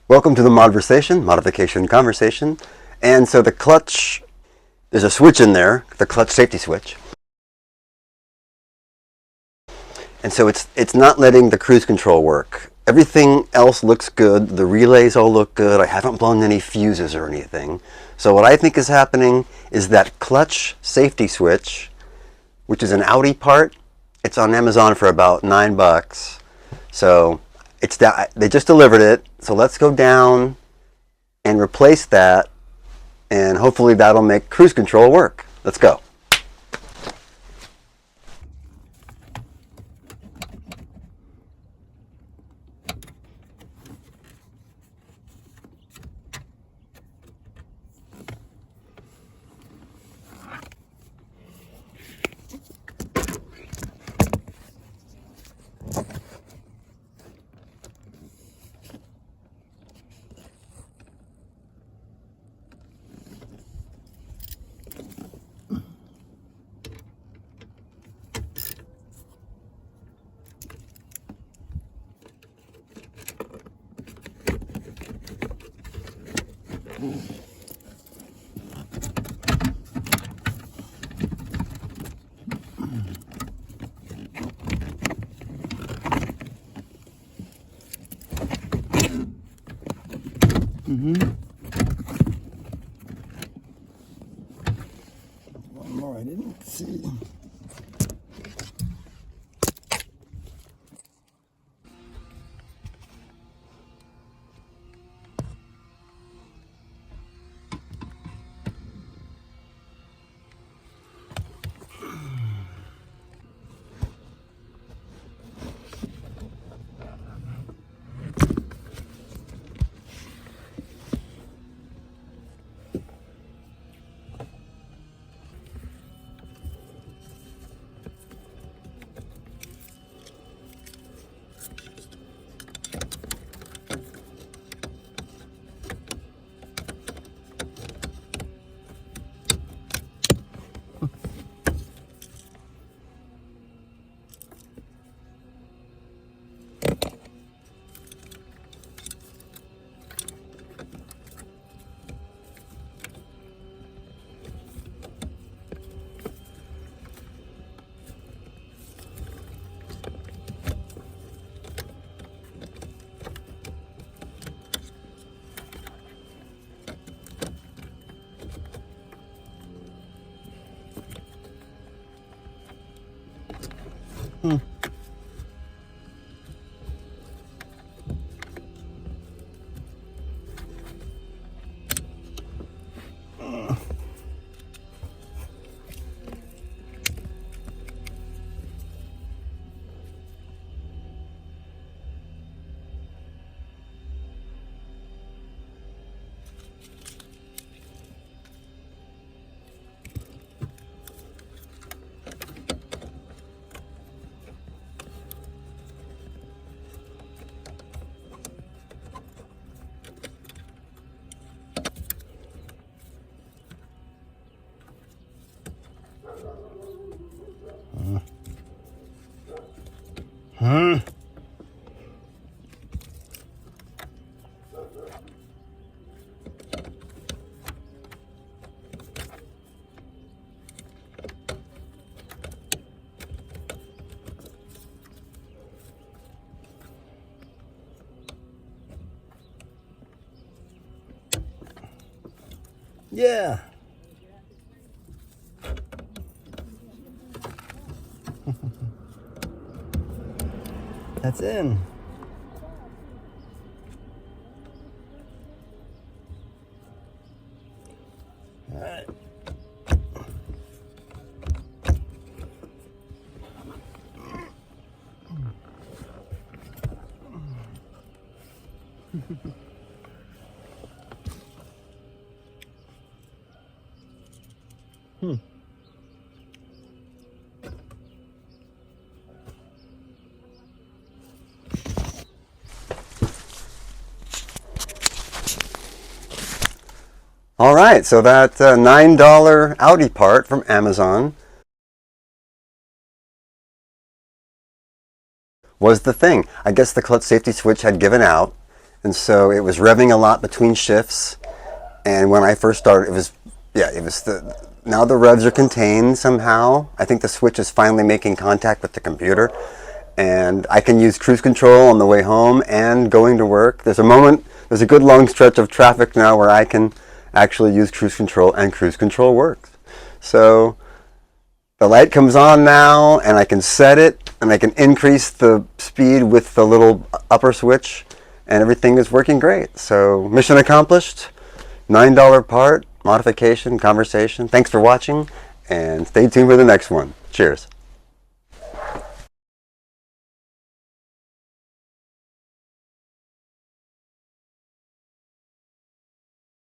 Welcome to the MODversation, modification conversation. And so the clutch, there's a switch in there, the clutch safety switch. And so it's not letting the cruise control work. Everything else looks good, the relays all look good, I haven't blown any fuses or anything. So what I think is happening is that clutch safety switch, which is an Audi part, it's on Amazon for about $9. So they just delivered it, so let's go down and replace that, and hopefully that'll make cruise control work. Let's go. One more I didn't see. Yeah. That's in. All right. All right, so that $9 Audi part from Amazon was the thing. I guess the clutch safety switch had given out, and so it was revving a lot between shifts. And when I first started, now the revs are contained somehow. I think the switch is finally making contact with the computer, and I can use cruise control on the way home and going to work. There's a good long stretch of traffic now where I can actually use cruise control, and cruise control works. So the light comes on now, and I can set it, and I can increase the speed with the little upper switch, and everything is working great. So mission accomplished. $9 part, modification, conversation. Thanks for watching, and stay tuned for the next one. Cheers.